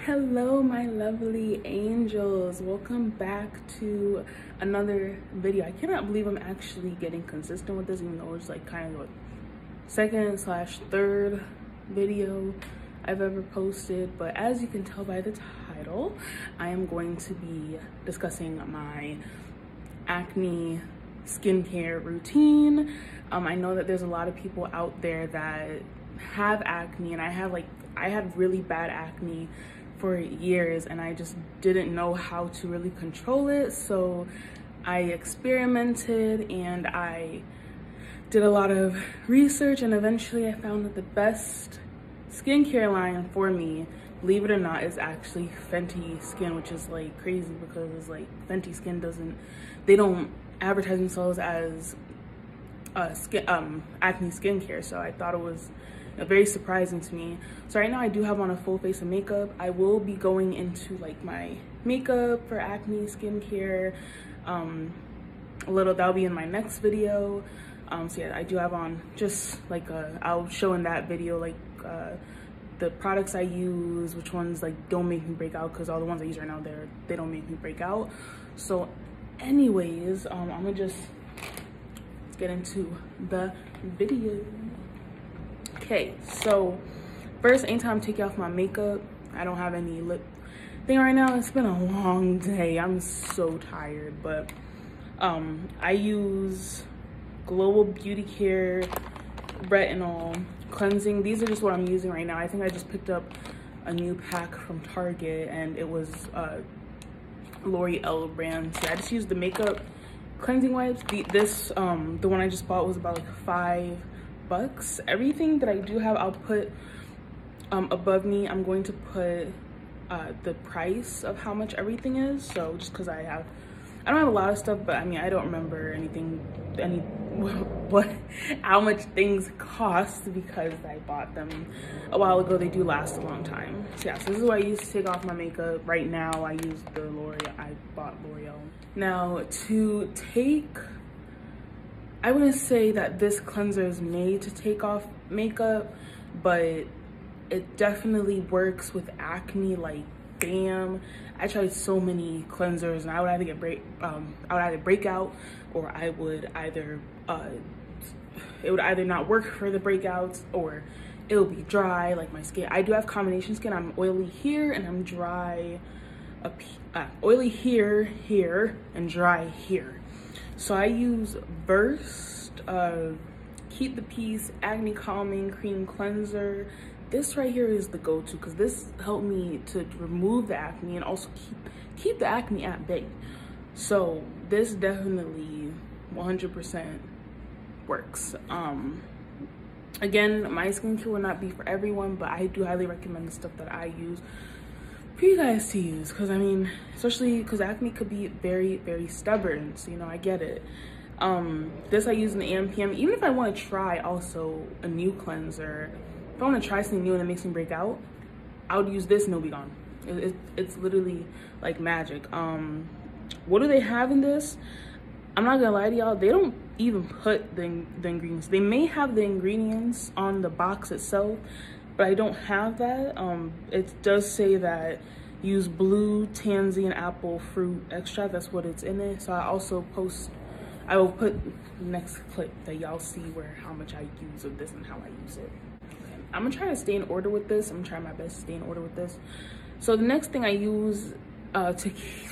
Hello my lovely angels, welcome back to another video. I cannot believe I'm actually getting consistent with this, even though it's like kind of a second/third video I've ever posted. But as you can tell by the title, I am going to be discussing my acne skincare routine. I know that there's a lot of people out there that have acne, and I had really bad acne for years, and I just didn't know how to really control it. So I experimented and I did a lot of research, and eventually I found that the best skincare line for me, believe it or not, is actually Fenty Skin, which is like crazy because it's like Fenty Skin they don't advertise themselves as acne skincare. So I thought it was very surprising to me. So right now I do have on a full face of makeup. I will be going into like my makeup for acne skincare that'll be in my next video. So yeah, I do have on just like I'll show in that video like the products I use, which ones like don't make me break out, because all the ones I use right now they don't make me break out. So anyways, I'm gonna just get into the video. Okay, so first, anytime I'm taking off my makeup, I don't have any lip thing right now. It's been a long day. I'm so tired, but I use Global Beauty Care Retinol Cleansing. These are just what I'm using right now. I think I just picked up a new pack from Target, and it was L'Oreal brand. So I just used the makeup cleansing wipes. The one I just bought was about like $5. Everything that I do have, I'll put above me. I'm going to put the price of how much everything is. So just because I don't have a lot of stuff, but I mean, I don't remember how much things cost because I bought them a while ago. They do last a long time. So yeah, so this is what I use to take off my makeup. Right now I use the L'Oreal. I bought L'Oreal. Now to take, I wouldn't say that this cleanser is made to take off makeup, but it definitely works with acne like bam. I tried so many cleansers, and I would either break out, or I would either it would either not work for the breakouts, or it will be dry. Like my skin, I do have combination skin. I'm oily here and I'm dry oily here and dry here. So I use Burst Keep the Peace Acne Calming Cream Cleanser. This right here is the go-to because this helped me to remove the acne and also keep the acne at bay. So this definitely 100% works. Again, my skincare will not be for everyone, but I do highly recommend the stuff that I use for you guys to use, because I mean, especially because acne could be very, very stubborn. So, you know, I get it. This I use in the AM PM. Even if I want to try also a new cleanser, if I want to try something new and it makes me break out, I would use this and it'll be gone. It's literally like magic. What do they have in this? I'm not gonna lie to y'all, they don't even put the ingredients. They may have the ingredients on the box itself, but I don't have that. It does say that use blue tansy and apple fruit extract. That's what it's in it. So I will put the next clip that y'all see how much I use of this and how I use it. Okay. I'm gonna try to stay in order with this. I'm gonna try my best to stay in order with this. So the next thing I use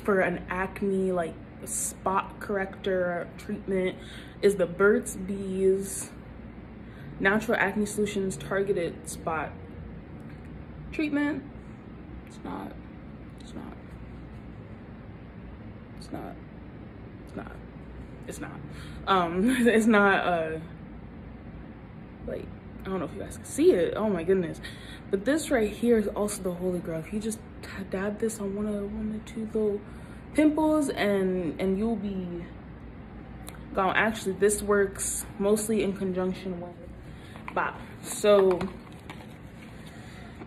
for an acne like spot corrector treatment is the Burt's Bees Natural Acne Solutions Targeted Spot Treatment. It's not like, I don't know if you guys can see it. Oh my goodness. But this right here is also the holy grail. If you just dab this on one or two little pimples and you'll be gone. Actually, this works mostly in conjunction with so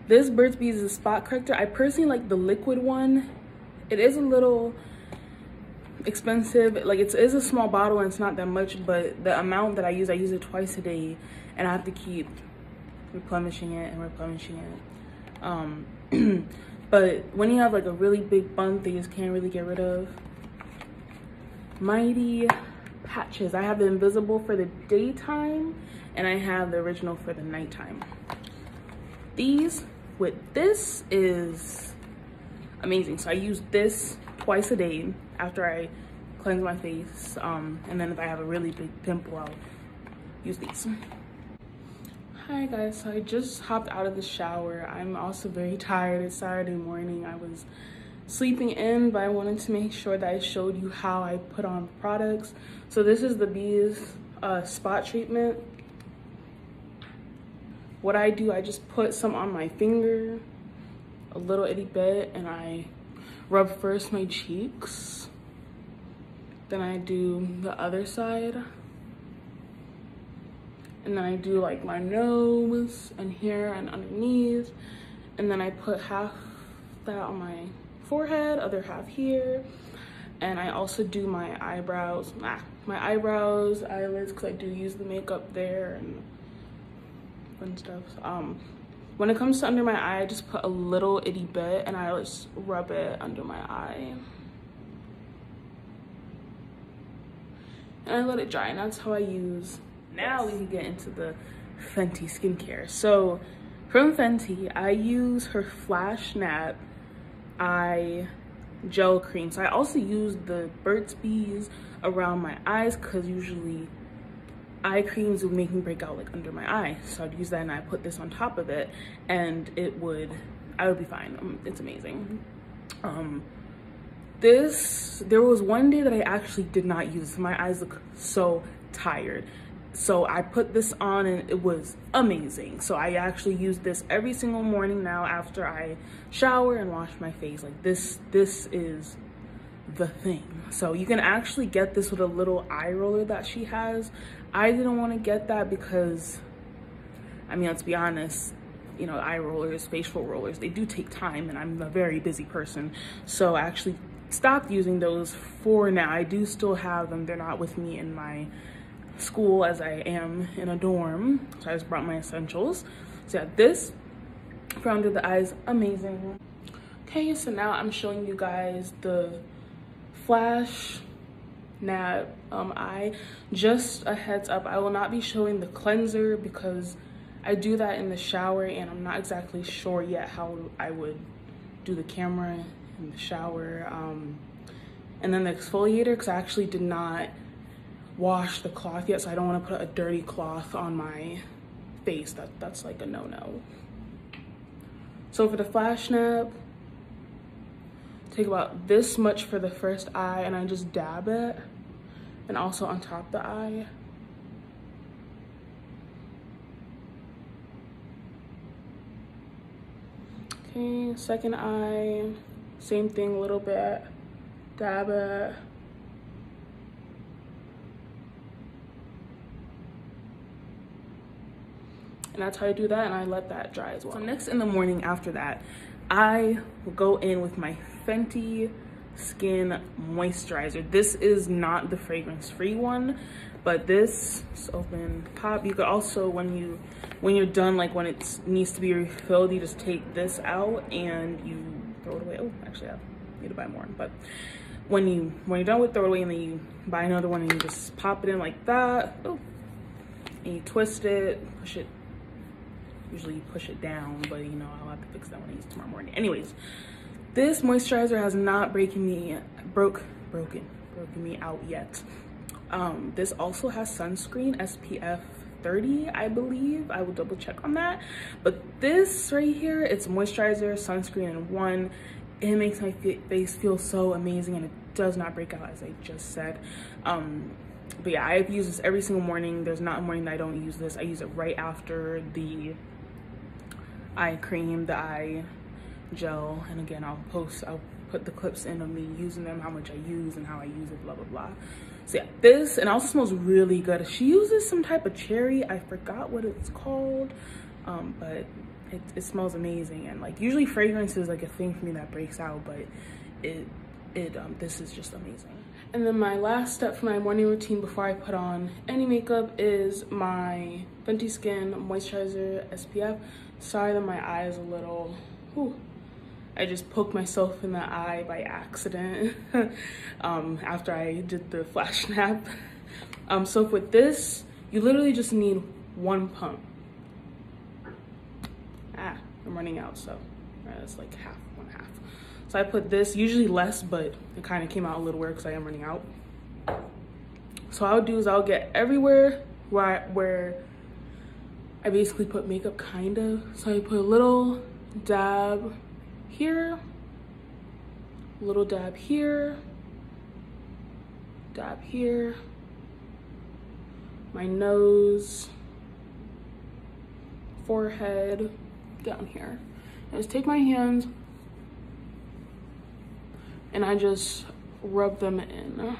this Burt's Bees is a spot corrector. I personally like the liquid one. It is a little expensive. Like, it is a small bottle and it's not that much, but the amount that I use it twice a day, and I have to keep replenishing it and replenishing it. But when you have like a really big bump that you just can't really get rid of, Mighty patches. I have the invisible for the daytime and I have the original for the nighttime. These with this is amazing. So I use this twice a day after I cleanse my face, and then if I have a really big pimple, I'll use these. Hi guys, so I just hopped out of the shower. I'm also very tired. It's Saturday morning. I was sleeping in, but I wanted to make sure that I showed you how I put on products. So this is the Bees spot treatment. What I do, I just put some on my finger, a little itty bit, and I rub first my cheeks. Then I do the other side. And then I do like my nose and here and underneath. And then I put half that on my forehead, other half here. And I also do my eyebrows, eyelids, because I do use the makeup there and fun stuff. When it comes to under my eye, I just put a little itty bit and I just rub it under my eye. And I let it dry, and that's how I use. Now we can get into the Fenty skincare. So from Fenty, I use her Flash Nap Eye Gel Cream. So I also use the Burt's Bees around my eyes because usually eye creams would make me break out like under my eye. So I'd use that and I put this on top of it and I would be fine. It's amazing. There was one day that I actually did not use. My eyes look so tired. So I put this on and it was amazing. So I actually use this every single morning now after I shower and wash my face. Like this is the thing. So you can actually get this with a little eye roller that she has. I didn't want to get that because, I mean, let's be honest, you know, eye rollers, facial rollers, they do take time and I'm a very busy person. So I actually stopped using those for now. I do still have them. They're not with me in my school as I am in a dorm. So I just brought my essentials. So yeah, this for under the eyes, amazing. Okay, so now I'm showing you guys the Flash Nap Eye. Just a heads up, I will not be showing the cleanser because I do that in the shower and I'm not exactly sure yet how I would do the camera in the shower. And then the exfoliator, because I actually did not wash the cloth yet, so I don't want to put a dirty cloth on my face. That's like a no-no. So for the Flash Nap, take about this much for the first eye and I just dab it, and also on top of the eye. Okay, second eye, same thing, a little bit, dab it. And that's how I do that, and I let that dry as well. So next in the morning after that, I will go in with my Fenty Skin Moisturizer. This is not the fragrance-free one, but this is open, pop. You could also, when you're done, like when it needs to be refilled, you just take this out and you throw it away. Oh, actually, I need to buy more. But when you're done with, throw it away, and then you buy another one and you just pop it in like that. Oh, and you twist it, push it. Usually you push it down, but you know, I'll have to fix that when I use tomorrow morning. Anyways, this moisturizer has not broken me out yet. This also has sunscreen, SPF 30, I believe. I will double check on that. But this right here, it's moisturizer, sunscreen in one. It makes my face feel so amazing and it does not break out, as I just said. But yeah, I've used this every single morning. There's not a morning that I don't use this. I use it right after the eye cream, the eye gel, and again, I'll put the clips in of me using them, how much I use and how I use it, blah blah blah. So yeah, this, and also smells really good. She uses some type of cherry, I forgot what it's called, but it smells amazing. And like usually fragrance is like a thing for me that breaks out, but this is just amazing. And then my last step for my morning routine before I put on any makeup is my Fenty Skin Moisturizer SPF. Sorry that my eye is a little, I I just poked myself in the eye by accident after I did the flash snap. So with this, you literally just need one pump. I'm running out, so it's like one half. So I put this, usually less, but it kind of came out a little weird because I am running out. So what I'll do is I'll get everywhere where I basically put makeup, kind of. So I put a little dab here, a little dab here, my nose, forehead, down here. I just take my hands and I just rub them in.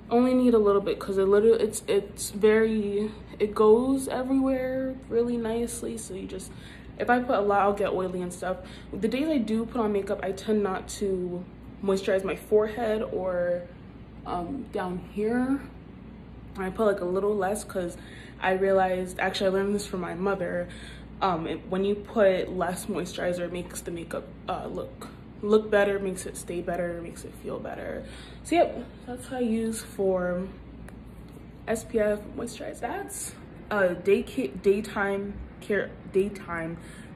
Only need a little bit because it goes everywhere really nicely. So you just, if I put a lot, I'll get oily and stuff. The days I do put on makeup, I tend not to moisturize my forehead or down here. I put like a little less because I realized, actually I learned this from my mother, when you put less moisturizer, it makes the makeup look better, makes it stay better, makes it feel better. So yep, that's what I use for SPF moisturizer. That's a daytime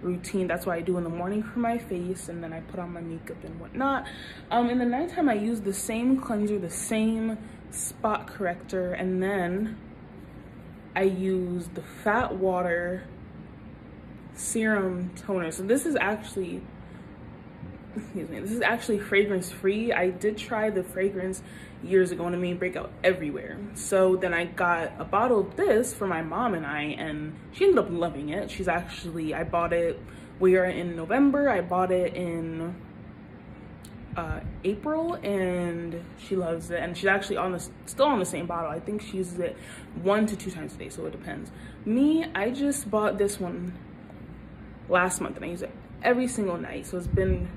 routine. That's what I do in the morning for my face, and then I put on my makeup and whatnot. In the nighttime I use the same cleanser, the same spot corrector, and then I use the Fat Water Serum Toner. So this is actually, excuse me, this is actually fragrance free. I did try the fragrance years ago and it made me break out everywhere. So then I got a bottle of this for my mom and I, and she ended up loving it. She's actually, I bought it, we are in November, I bought it in April, and she loves it. And she's actually still on the same bottle. I think she uses it 1 to 2 times a day, so it depends. Me, I just bought this one last month and I use it every single night. So it's been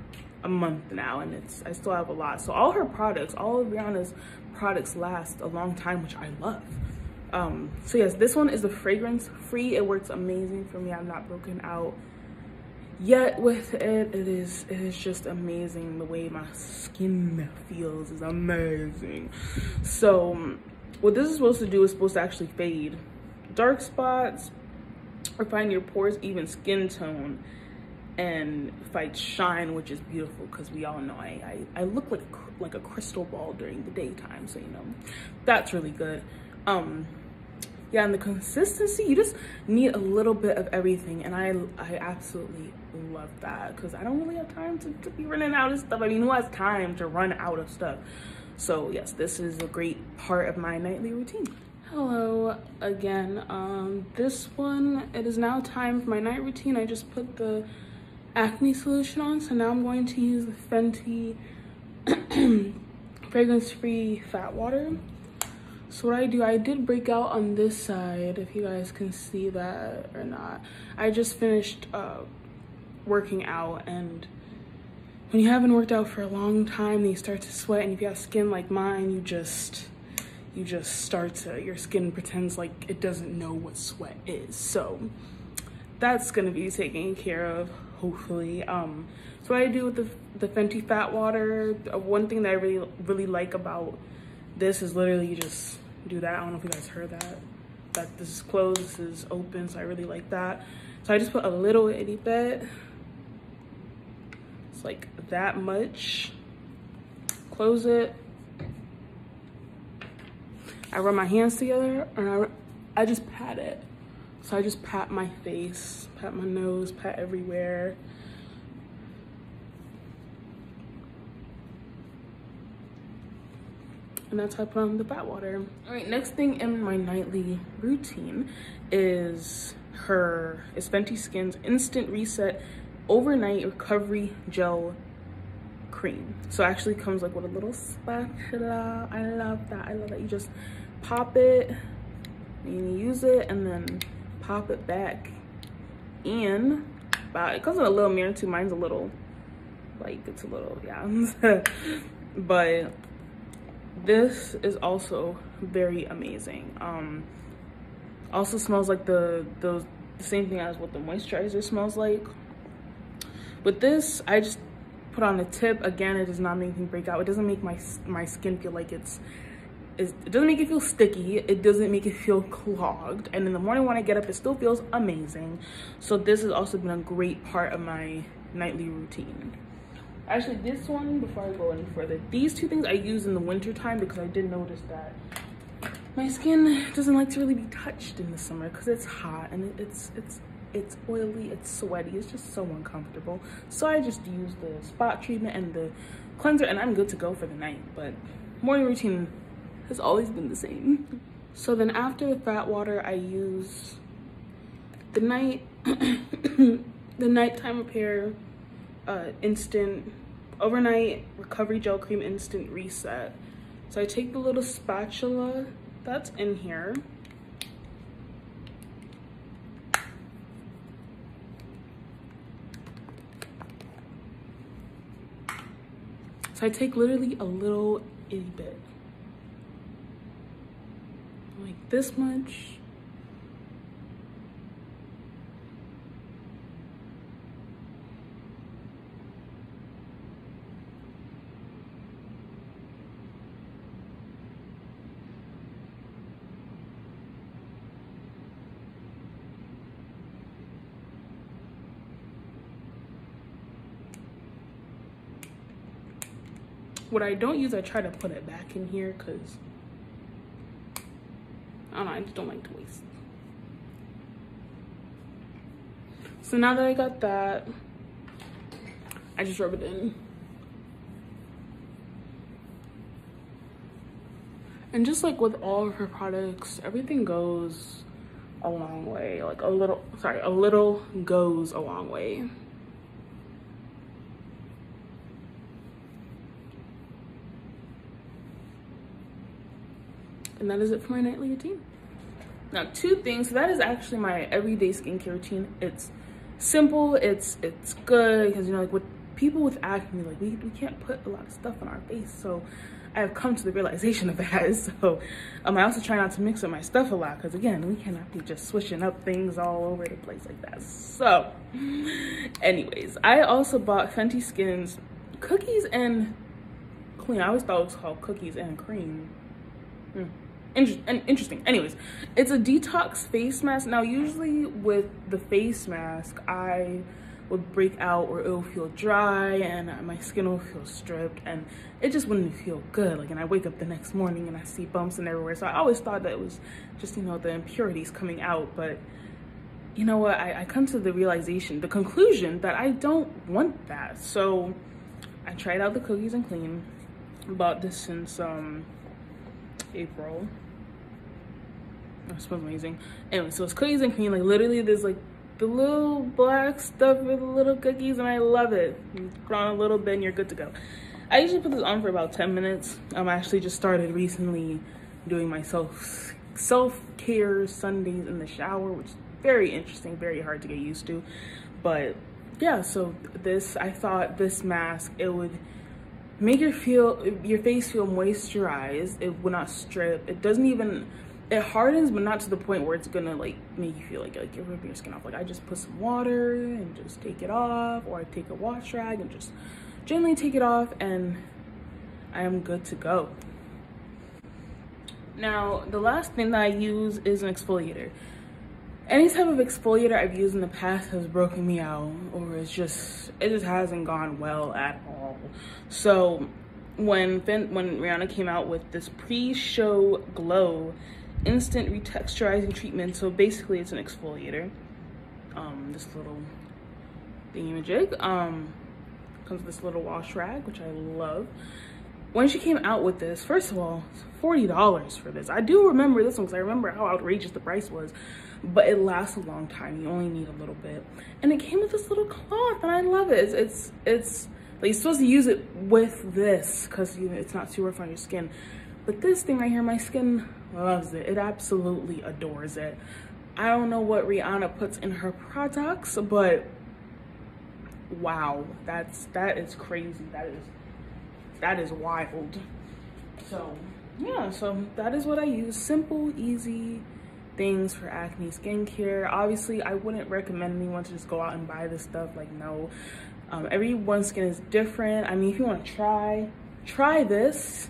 a month now and I still have a lot. So all her products, all of Rihanna's products last a long time, which I love. So yes, this one is the fragrance free. It works amazing for me. I'm not broken out yet with it. It is just amazing. The way my skin feels is amazing. So what this is supposed to do is supposed to actually fade dark spots, refine your pores, even skin tone, and fight shine, which is beautiful because we all know I look like a crystal ball during the daytime, so you know that's really good. Yeah, and the consistency, you just need a little bit of everything, and I absolutely love that because I don't really have time to be running out of stuff. I mean, who has time to run out of stuff? So yes, this is a great part of my nightly routine. Hello again. This one, it is now time for my night routine. I just put the acne solution on, so now I'm going to use the Fenty fragrance-free Fat Water. So what I do, I did break out on this side, if you guys can see that or not. I just finished working out, and when you haven't worked out for a long time, you start to sweat, and if you have skin like mine, you just start to, your skin pretends like it doesn't know what sweat is. So that's gonna be taken care of, hopefully. So what I do with the Fenty Fat Water, one thing that I really like about this is literally you just do that. I don't know if you guys heard that this is closed, this is open, so I really like that. So I just put a little itty bit. It's like that much. Close it. I rub my hands together and I just pat it. So I just pat my face, pat my nose, pat everywhere. And that's how I put on the Fat Water. All right, next thing in my nightly routine is Fenty Skin's Instant Reset Overnight Recovery Gel Cream. So it actually comes like with a little spatula. I love that. I love that. You just pop it and you use it and then pop it back in. It comes with a little mirror too. Mine's a little, like, it's a little, yeah. But this is also very amazing. Also smells like the same thing as what the moisturizer smells like. With this, I just put on a tip. Again, it does not make me break out. It doesn't make my skin feel like it doesn't make it feel sticky. It doesn't make it feel clogged. And in the morning when I get up, it still feels amazing. So this has also been a great part of my nightly routine. Actually, this one, before I go any further, these two things I use in the winter time because I did notice that my skin doesn't like to really be touched in the summer because it's hot and it's oily, it's sweaty, it's just so uncomfortable. So I just use the spot treatment and the cleanser and I'm good to go for the night. But morning routine has always been the same. So then after the fat water, I use the nighttime repair instant overnight recovery gel cream instant reset. So I take the little spatula that's in here, so I take literally a little itty bit, like this much. What I don't use, I try to put it back in here because I don't know, I just don't like to waste. So now that I got that, I just rub it in. And just like with all of her products, everything goes a long way. Like a little goes a long way. And that is it for my nightly routine. Now, two things. So that is actually my everyday skincare routine. It's simple, it's good, because you know, like with people with acne, like we can't put a lot of stuff on our face. So I have come to the realization of that. So I also try not to mix up my stuff a lot, because again, we cannot be just switching up things all over the place like that. So anyways, I also bought Fenty Skin's cookies and clean. I always thought it was called cookies and cream. Interesting. Anyways, it's a detox face mask. Now usually with the face mask, I would break out or it'll feel dry and my skin will feel stripped and it just wouldn't feel good. Like, and I wake up the next morning and I see bumps and everywhere. So I always thought that it was just, you know, the impurities coming out. But you know what, I come to the realization, the conclusion that I don't want that. So I tried out the cookies and clean. Bought this since April. It smells amazing. Anyway, so it's cookies and cream. Like literally there's like the little black stuff with the little cookies and I love it. You put on a little bit and you're good to go. I usually put this on for about 10 minutes. I'm actually just started recently doing my self-care Sundays in the shower, which is very interesting, very hard to get used to. But yeah, so this, I thought this mask, it would make your face feel moisturized. It would not strip. It doesn't even, it hardens, but not to the point where it's gonna like make you feel like you're ripping your skin off. Like I just put some water and just take it off, or I take a wash rag and just gently take it off, and I am good to go. Now, the last thing that I use is an exfoliator. Any type of exfoliator I've used in the past has broken me out, or it just hasn't gone well at all. So when Rihanna came out with this pre-show glow instant retexturizing treatment, so basically it's an exfoliator, this little thingamajig, comes with this little wash rag, which I love. When she came out with this, first of all, it's $40 for this. I do remember this one because I remember how outrageous the price was, but it lasts a long time. You only need a little bit. And it came with this little cloth and I love it. It's like you're supposed to use it with this because you know, it's not too rough on your skin. But this thing right here, my skin loves it. It absolutely adores it. I don't know what Rihanna puts in her products, but wow, that is crazy. That is wild. So yeah, so that is what I use. Simple, easy things for acne skincare. Obviously, I wouldn't recommend anyone to just go out and buy this stuff. Like, no. Everyone's skin is different. I mean, if you want to try this,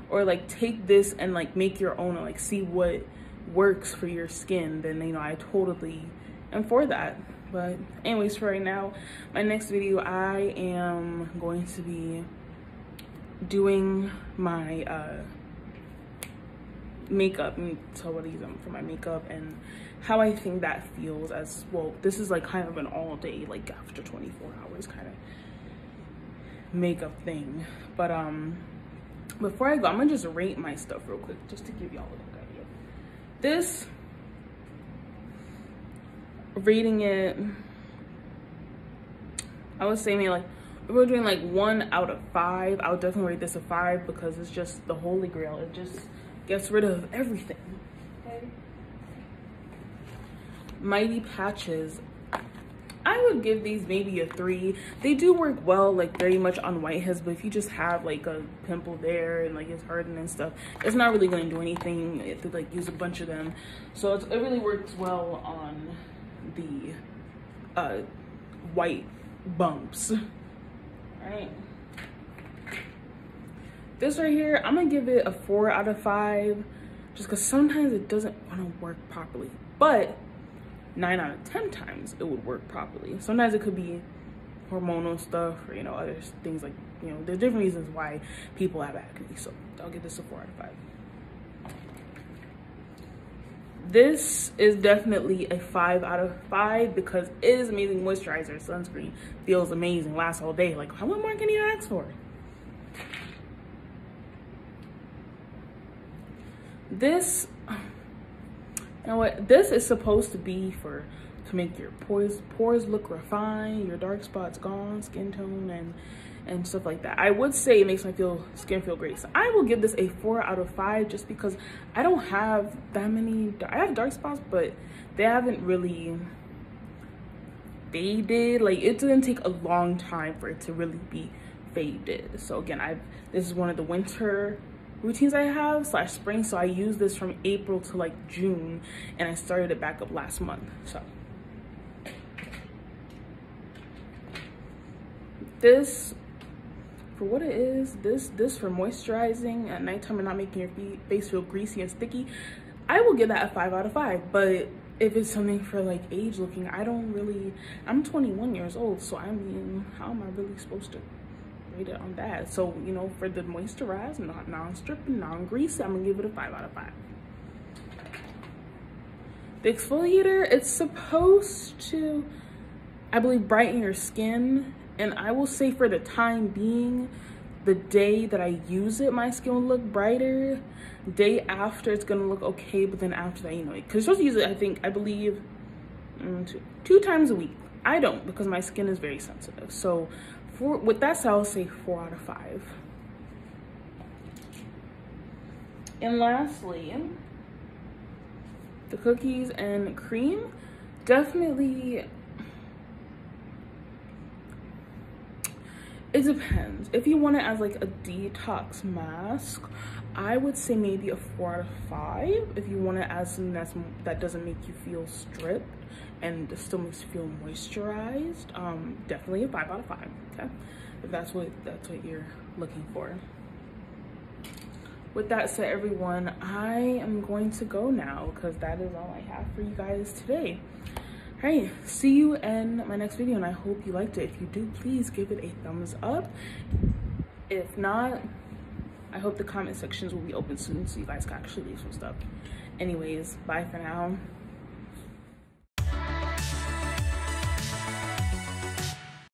or like take this and like make your own, or like see what works for your skin, then, you know, I totally am for that. But anyways, for right now, my next video, I am going to be doing my makeup, and so what I use them for my makeup and how I think that feels as well. This is like kind of an all day, like after 24 hours kind of makeup thing. But before I go, I'm gonna just rate my stuff real quick just to give y'all a little idea. This, rating it, I would say maybe like, if we're doing like 1 out of 5, I would definitely rate this a 5 because it's just the holy grail. It just gets rid of everything. Okay. Mighty Patches, I would give these maybe a 3. They do work well, like very much on whiteheads, but if you just have like a pimple there and like it's hardened and stuff, it's not really going to do anything if you like use a bunch of them. So it really works well on the white bumps. All right. This right here, I'm gonna give it a 4 out of 5, just because sometimes it doesn't want to work properly, but 9 out of 10 times it would work properly. Sometimes it could be hormonal stuff, or, you know, other things, like, you know, there's different reasons why people have acne. So I'll give this a 4 out of 5. This is definitely a 5 out of 5 because it is amazing moisturizer, sunscreen, feels amazing, lasts all day. Like, how much more can you ask for? This, you know what, this is supposed to be to make your pores look refined, your dark spots gone, skin tone, and stuff like that. I would say it makes my skin feel great. So I will give this a 4 out of 5 just because I don't have that many, I have dark spots, but they haven't really faded. Like, it didn't take a long time for it to really be faded. So again, this is one of the winter routines I have / spring, so I use this from April to like June, and I started it back up last month. So this, for what it is, this for moisturizing at nighttime and not making your face feel greasy and sticky, I will give that a 5 out of 5. But if it's something for like age looking, I'm 21 years old, so I mean, how am I really supposed to rate it on that? So, you know, for the moisturize, non-stripping, non-greasy, I'm gonna give it a 5 out of 5. The exfoliator, it's supposed to, I believe, brighten your skin, and I will say for the time being, the day that I use it, my skin will look brighter. Day after, it's gonna look okay, but then after that, you know, because you're supposed to use it, I believe, two times a week. I don't, because my skin is very sensitive. So with that said, I'll say 4 out of 5. And lastly, the cookies and cream, definitely, it depends. If you want it as like a detox mask, I would say maybe a 4 out of 5. If you want it as something that doesn't make you feel stripped and still makes you feel moisturized, definitely a 5 out of 5. Okay, if that's what you're looking for. With that said, everyone, I am going to go now because that is all I have for you guys today. All right, see you in my next video, and I hope you liked it. If you do, please give it a thumbs up. If not, I hope the comment sections will be open soon so you guys can actually leave some stuff. Anyways, bye for now.